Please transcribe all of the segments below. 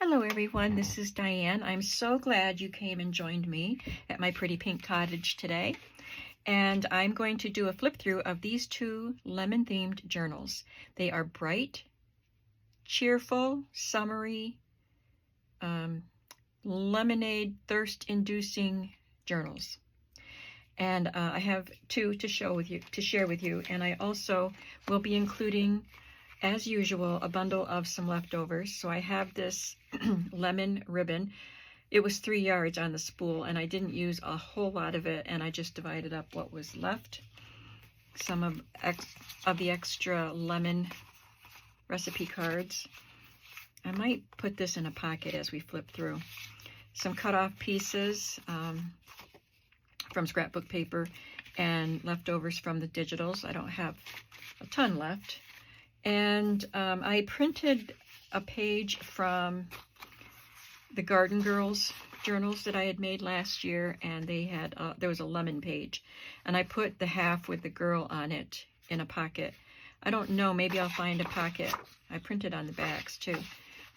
Hello everyone, this is Diane. I'm so glad you came and joined me at my pretty pink cottage today. And I'm going to do a flip through of these two lemon themed journals. They are bright, cheerful, summery, lemonade thirst inducing journals. And I have two to share with you. And I also will be including, as usual, a bundle of some leftovers. So I have this lemon ribbon. It was 3 yards on the spool, and I didn't use a whole lot of it, and I just divided up what was left. Some of the extra lemon recipe cards. I might put this in a pocket as we flip through. Some cut off pieces from scrapbook paper and leftovers from the digitals. I don't have a ton left. And I printed a page from the Garden Girls journals that I had made last year, and they had there was a lemon page, and I put the half with the girl on it in a pocket. I don't know, maybe I'll find a pocket. I printed on the backs too.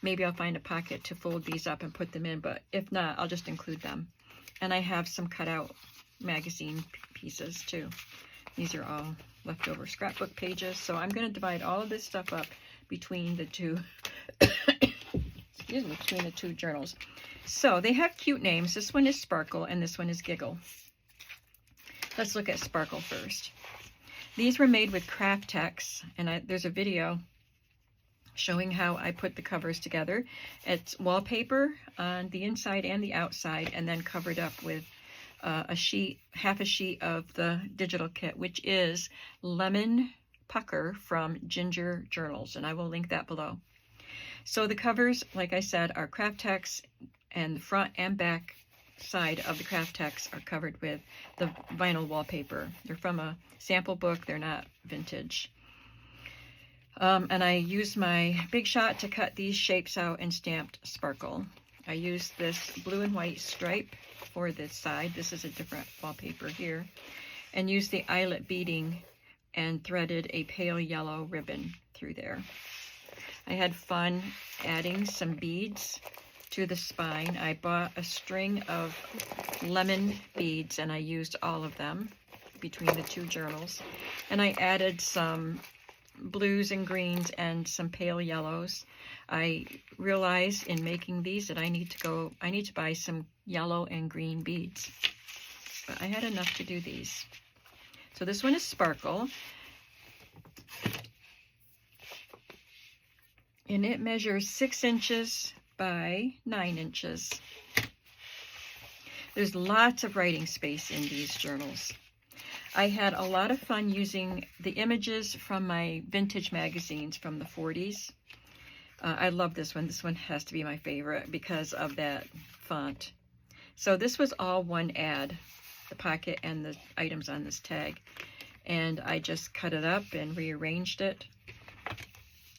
Maybe I'll find a pocket to fold these up and put them in, but if not, I'll just include them. And I have some cutout magazine pieces too. These are all leftover scrapbook pages, so I'm going to divide all of this stuff up between the two excuse me, between the two journals. So they have cute names. This one is Sparkle and this one is Giggle. Let's look at Sparkle first. These were made with craft text, and there's a video showing how I put the covers together. It's wallpaper on the inside and the outside, and then covered up with half a sheet of the digital kit, which is Lemon Pucker from Ginger Journals, and I will link that below. So the covers, like I said, are craft text, and the front and back side of the craft text are covered with the vinyl wallpaper. They're from a sample book, they're not vintage. And I used my Big Shot to cut these shapes out and stamped Sparkle. I used this blue and white stripe for this side. This is a different wallpaper here. And used the eyelet beading and threaded a pale yellow ribbon through there. I had fun adding some beads to the spine. I bought a string of lemon beads and I used all of them between the two journals. And I added some blues and greens and some pale yellows. I realized in making these that I need to buy some yellow and green beads. But I had enough to do these. So this one is Sparkle. And it measures 6 inches by 9 inches. There's lots of writing space in these journals. I had a lot of fun using the images from my vintage magazines from the 40s. I love this one. This one has to be my favorite because of that font. So this was all one ad, the pocket and the items on this tag. And I just cut it up and rearranged it.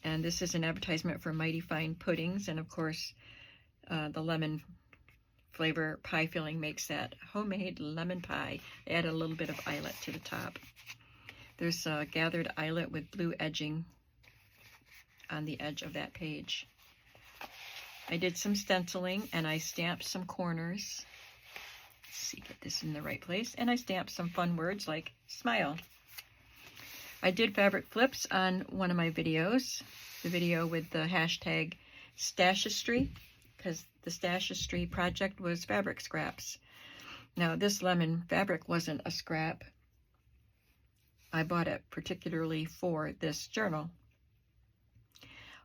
And this is an advertisement for Mighty Fine Puddings. And of course, the lemon flavor pie filling makes that homemade lemon pie. Add a little bit of eyelet to the top. There's a gathered eyelet with blue edging on the edge of that page. I did some stenciling and I stamped some corners. Let's see, get this in the right place. And I stamped some fun words like smile. I did fabric flips on one of my videos, the video with the hashtag Stashistry, because the Stashistry project was fabric scraps. Now this lemon fabric wasn't a scrap. I bought it particularly for this journal.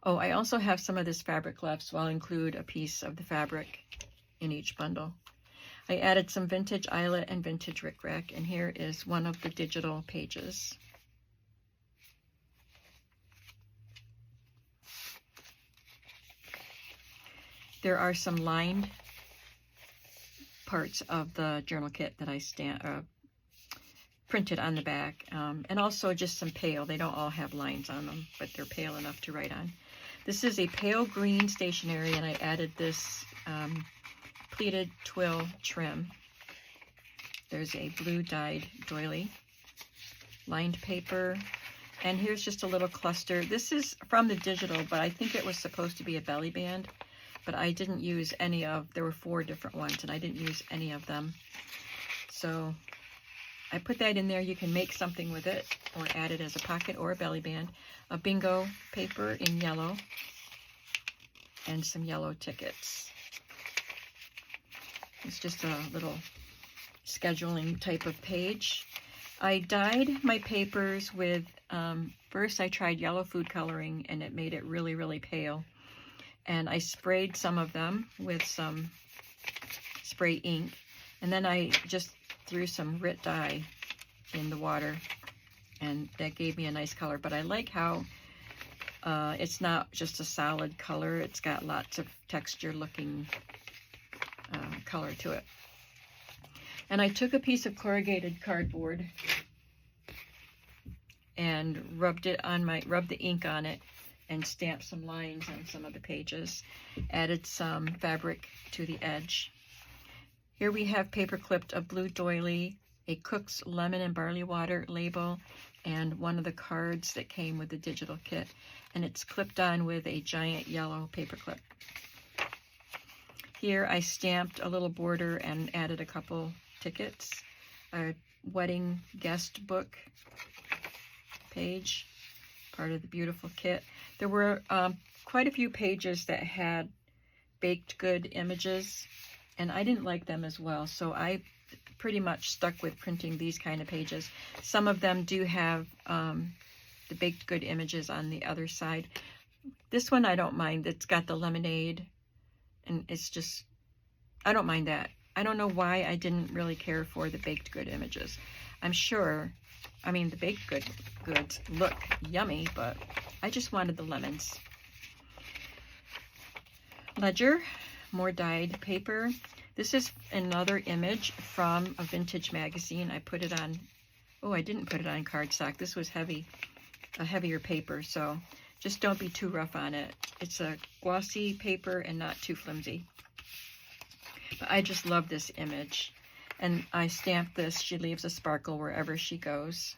Oh, I also have some of this fabric left, so I'll include a piece of the fabric in each bundle. I added some vintage eyelet and vintage rickrack, and here is one of the digital pages. There are some lined parts of the journal kit that I printed on the back, and also just some pale. They don't all have lines on them, but they're pale enough to write on. This is a pale green stationery, and I added this pleated twill trim. There's a blue dyed doily, lined paper, and here's just a little cluster. This is from the digital, but I think it was supposed to be a belly band. but I didn't use any of, there were 4 different ones, and I didn't use any of them. So I put that in there. You can make something with it or add it as a pocket or a belly band. A bingo paper in yellow and some yellow tickets. It's just a little scheduling type of page. I dyed my papers with, first I tried yellow food coloring, and it made it really, really pale. And I sprayed some of them with some spray ink, and then I just threw some RIT dye in the water, and that gave me a nice color. But I like how it's not just a solid color. It's got lots of texture looking color to it. And I took a piece of corrugated cardboard and rubbed the ink on it and stamped some lines on some of the pages. Added some fabric to the edge. Here we have paper clipped a blue doily, a Cook's lemon and barley water label, and one of the cards that came with the digital kit. And it's clipped on with a giant yellow paper clip. Here I stamped a little border and added a couple tickets, a wedding guest book page, part of the beautiful kit. There were quite a few pages that had baked good images, and I didn't like them as well, so I pretty much stuck with printing these kind of pages. Some of them do have the baked good images on the other side. This one I don't mind. It's got the lemonade, and it's just, I don't mind that. I don't know why I didn't really care for the baked good images. I'm sure, I mean, the baked goods look yummy, but I just wanted the lemons. Ledger, more dyed paper. This is another image from a vintage magazine. I put it on, oh, I didn't put it on cardstock. This was heavy, a heavier paper, so just don't be too rough on it. It's a glossy paper and not too flimsy. But I just love this image. And I stamped this, she leaves a sparkle wherever she goes.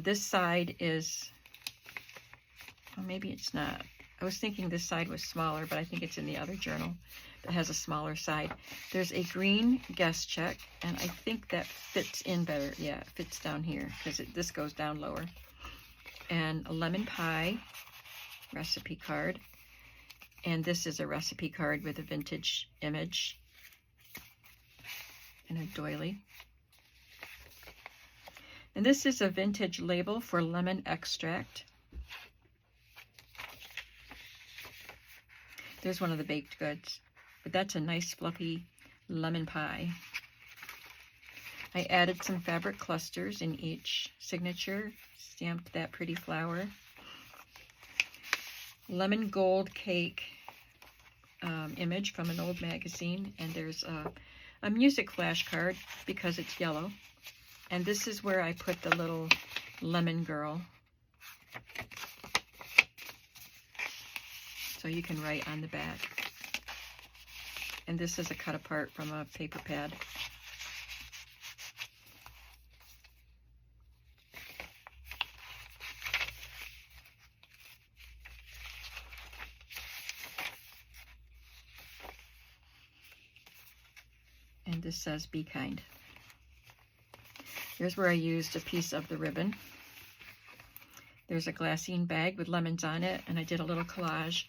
This side is, oh, maybe it's not. I was thinking this side was smaller, but I think it's in the other journal that has a smaller side. There's a green guest check, and I think that fits in better. Yeah, it fits down here because this goes down lower. And a lemon pie recipe card. And this is a recipe card with a vintage image and a doily. And this is a vintage label for lemon extract. There's one of the baked goods, but that's a nice fluffy lemon pie. I added some fabric clusters in each signature, stamped that pretty flower. Lemon gold cake image from an old magazine, and there's a music flashcard because it's yellow. And this is where I put the little lemon girl. So you can write on the back. And this is a cut apart from a paper pad. And this says, "Be kind." Here's where I used a piece of the ribbon. There's a glassine bag with lemons on it, and I did a little collage,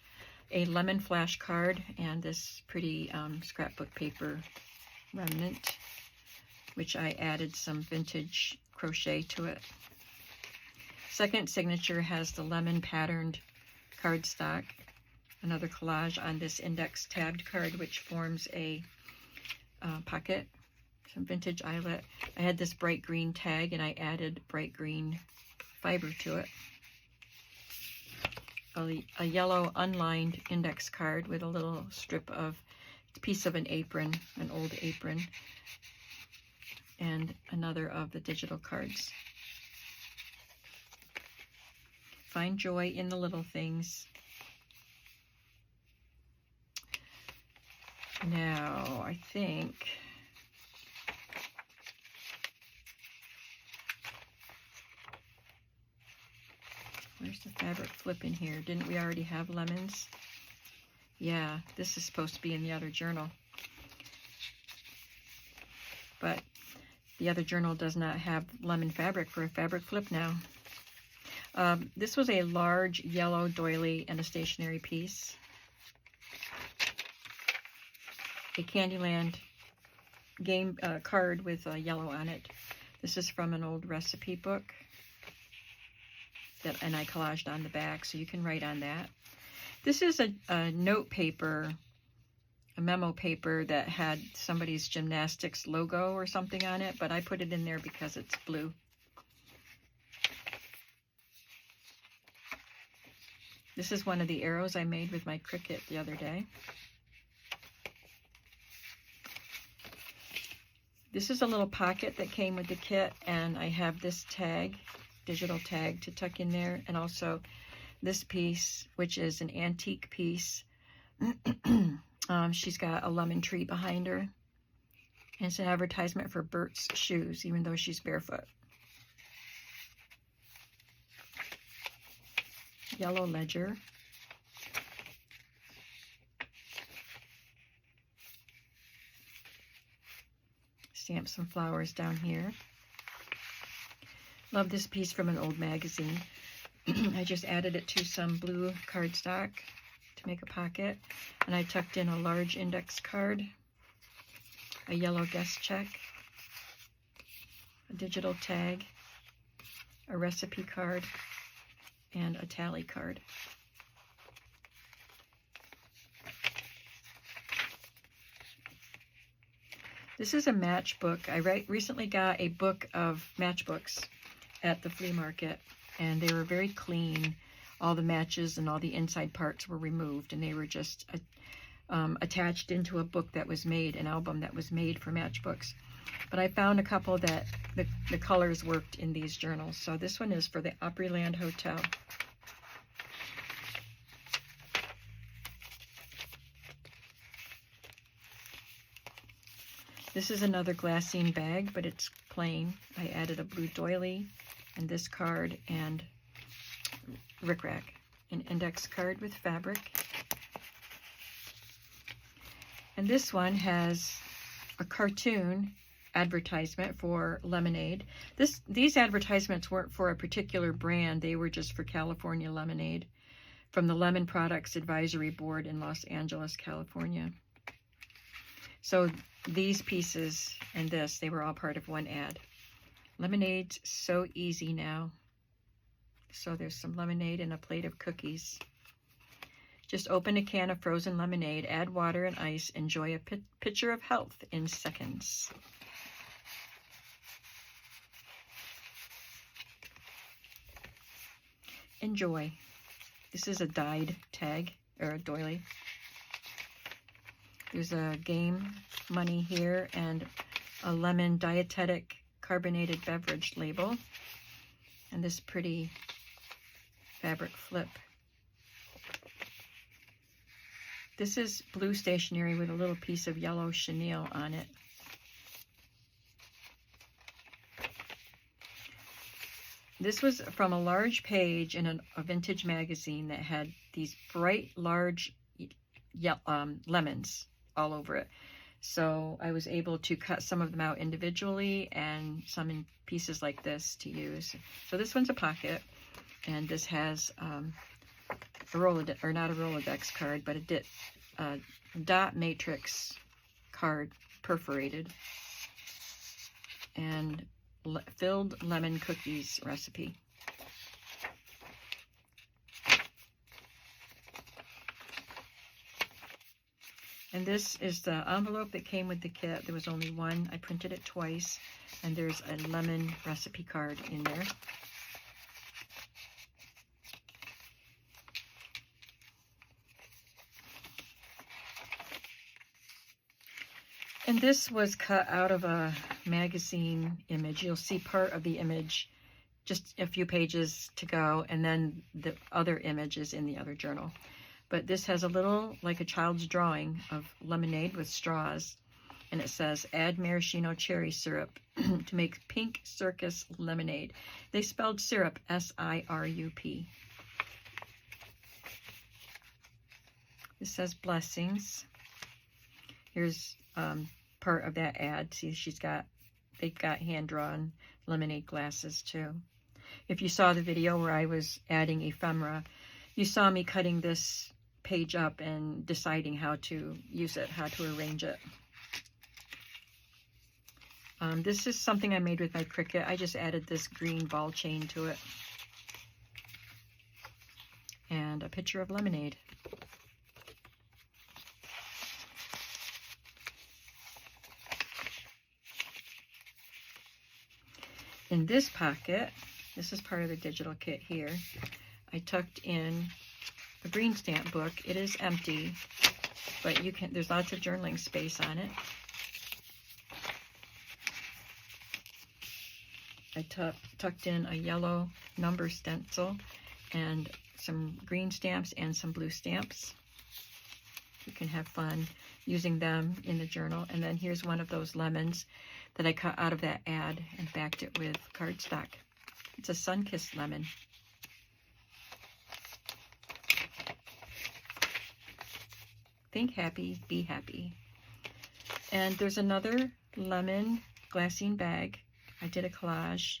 a lemon flash card, and this pretty scrapbook paper remnant, which I added some vintage crochet to it. Second signature has the lemon patterned cardstock, another collage on this index tabbed card, which forms a pocket, some vintage eyelet. I had this bright green tag, and I added bright green fiber to it. A yellow unlined index card with a little strip of piece of an apron, an old apron, and another of the digital cards. Find joy in the little things. Now, I think where's the fabric flip in here? Didn't we already have lemons? Yeah, this is supposed to be in the other journal. But the other journal does not have lemon fabric for a fabric flip now. This was a large yellow doily and a stationery piece. A Candyland game card with yellow on it. This is from an old recipe book and I collaged on the back, so you can write on that. This is a note paper, a memo paper that had somebody's gymnastics logo or something on it, but I put it in there because it's blue. This is one of the arrows I made with my Cricut the other day. This is a little pocket that came with the kit, and I have this tag, digital tag, to tuck in there, and also this piece, which is an antique piece. She's got a lemon tree behind her, and it's an advertisement for Bert's shoes, even though she's barefoot. Yellow ledger. Stamp some flowers down here. Love this piece from an old magazine. I just added it to some blue cardstock to make a pocket, and I tucked in a large index card, a yellow guest check, a digital tag, a recipe card, and a tally card. This is a matchbook. I recently got a book of matchbooks at the flea market, and they were very clean. All the matches and all the inside parts were removed, and they were just attached into a book that was made, an album that was made for matchbooks. But I found a couple that the colors worked in these journals. So this one is for the Opryland Hotel. This is another glassine bag, but it's plain. I added a blue doily and this card and rickrack, an index card with fabric. And this one has a cartoon advertisement for lemonade. These advertisements weren't for a particular brand. They were just for California lemonade from the Lemon Products Advisory Board in Los Angeles, California. So these pieces and this, they were all part of one ad. Lemonade's so easy now. So there's some lemonade and a plate of cookies. Just open a can of frozen lemonade, add water and ice, enjoy a pitcher of health in seconds. Enjoy. This is a dyed tag, or a doily. There's a game money here and a lemon dietetic carbonated beverage label. And this pretty fabric flip. This is blue stationery with a little piece of yellow chenille on it. This was from a large page in a vintage magazine that had these bright, large lemons all over it. So I was able to cut some of them out individually and some in pieces like this to use. So this one's a pocket, and this has a Rolodex, or not a Rolodex card, but a dot matrix card, perforated, and filled lemon cookies recipe. And this is the envelope that came with the kit. There was only one. I printed it twice, and there's a lemon recipe card in there. And this was cut out of a magazine image. You'll see part of the image, just a few pages to go, and then the other images in the other journal. But this has a little, like a child's drawing of lemonade with straws. And it says, add maraschino cherry syrup to make pink circus lemonade. They spelled syrup S-I-R-U-P. It says blessings. Here's part of that ad. See, they've got hand-drawn lemonade glasses too. If you saw the video where I was adding ephemera, you saw me cutting this page up and deciding how to use it, how to arrange it. This is something I made with my Cricut. I just added this green ball chain to it. And a picture of lemonade. In this pocket, this is part of the digital kit here, I tucked in a green stamp book. It is empty, but there's lots of journaling space on it. I tucked in a yellow number stencil and some green stamps and some blue stamps. You can have fun using them in the journal. And then here's one of those lemons that I cut out of that ad and backed it with cardstock. It's a sun-kissed lemon. Think happy, be happy. And there's another lemon glassine bag. I did a collage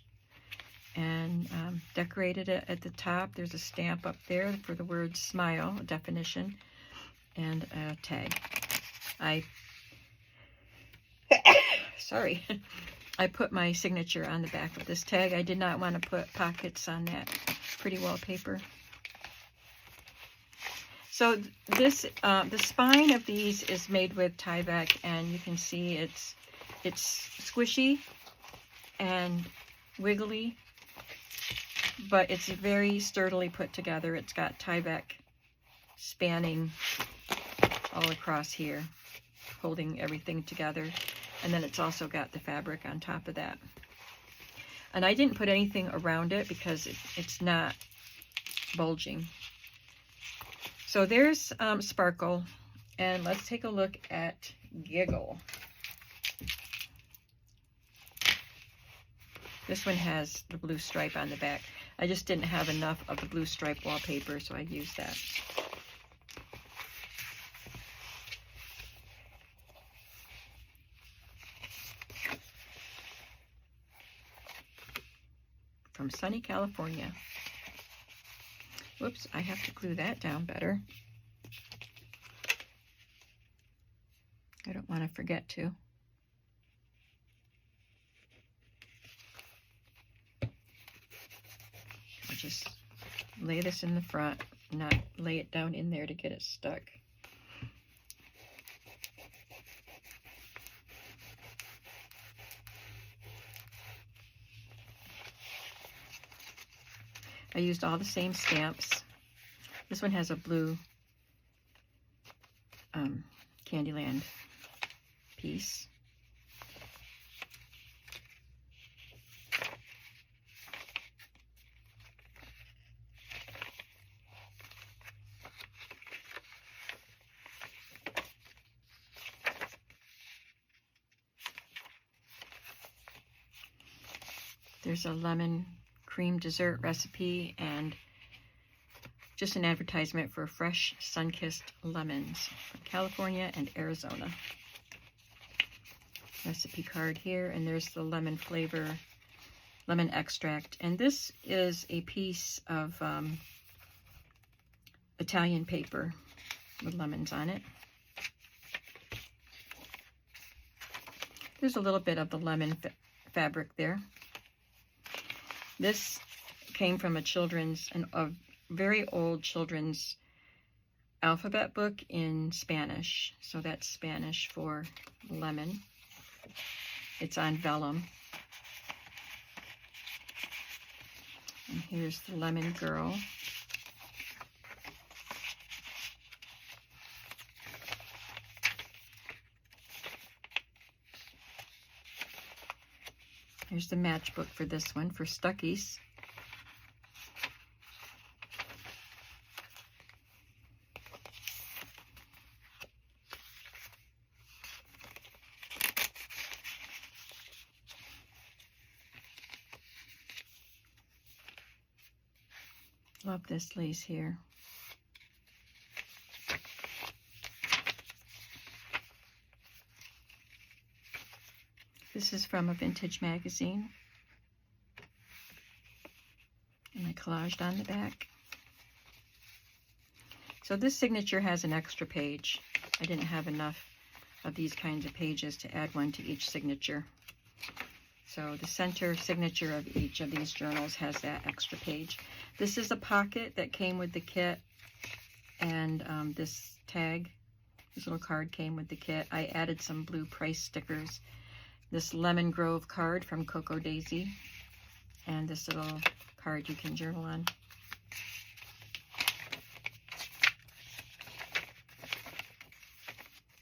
and decorated it at the top. There's a stamp up there for the word smile, a definition, and a tag. Sorry, I put my signature on the back of this tag. I did not want to put pockets on that pretty wallpaper. So this, the spine of these is made with Tyvek, and you can see it's squishy and wiggly, but it's very sturdily put together. It's got Tyvek spanning all across here, holding everything together. And then it's also got the fabric on top of that. And I didn't put anything around it because it's not bulging. So there's Sparkle, and let's take a look at Giggle. This one has the blue stripe on the back. I just didn't have enough of the blue stripe wallpaper, so I used that. From sunny California. Whoops, I have to glue that down better. I don't want to forget to. I'll just lay this in the front, not lay it down in there to get it stuck. I used all the same stamps. This one has a blue Candyland piece. There's a lemon cream dessert recipe and just an advertisement for fresh sun-kissed lemons from California and Arizona. Recipe card here, and there's the lemon flavor, lemon extract. And this is a piece of Italian paper with lemons on it. There's a little bit of the lemon fabric there. This came from a very old children's alphabet book in Spanish. So that's Spanish for lemon. It's on vellum. And here's the lemon girl. Here's the matchbook for this one, for Stuckies. Love this lace here. This is from a vintage magazine. And I collaged on the back. So this signature has an extra page. I didn't have enough of these kinds of pages to add one to each signature. So the center signature of each of these journals has that extra page. This is a pocket that came with the kit, and this tag, this little card came with the kit. I added some blue price stickers. This Lemon Grove card from Coco Daisy, and this little card you can journal on.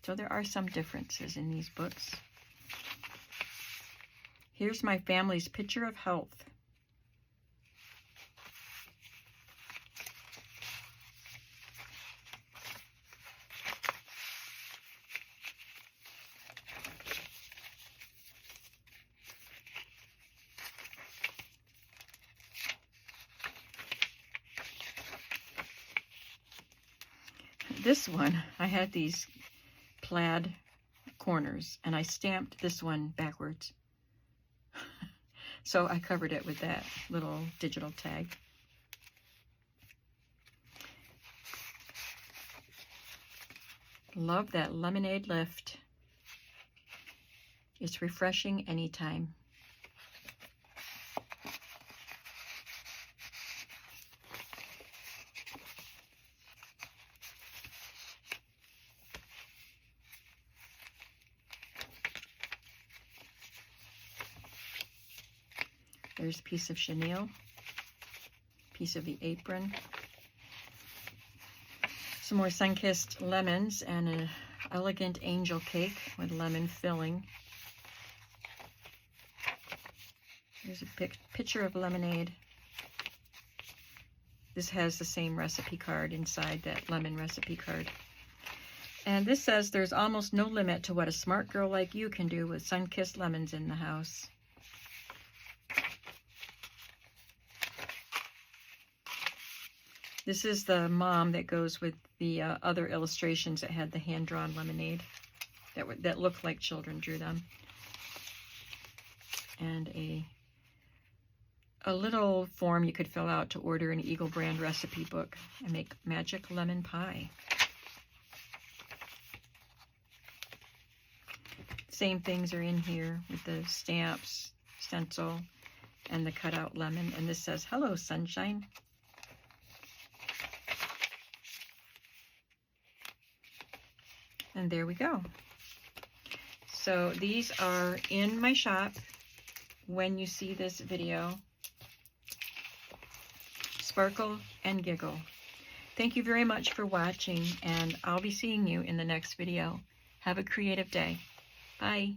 So there are some differences in these books. Here's my family's picture of health. This one, I had these plaid corners, and I stamped this one backwards. So I covered it with that little digital tag. Love that lemonade lift. It's refreshing anytime. There's a piece of chenille, piece of the apron, some more sun-kissed lemons, and an elegant angel cake with lemon filling. There's a picture of lemonade. This has the same recipe card inside, that lemon recipe card. And this says, there's almost no limit to what a smart girl like you can do with sun-kissed lemons in the house. This is the mom that goes with the other illustrations that had the hand-drawn lemonade that looked like children drew them. And a little form you could fill out to order an Eagle brand recipe book and make magic lemon pie. Same things are in here with the stamps, stencil, and the cutout lemon. And this says, "Hello, sunshine." And there we go. So these are in my shop when you see this video. Sparkle and Giggle. Thank you very much for watching, and I'll be seeing you in the next video. Have a creative day. Bye.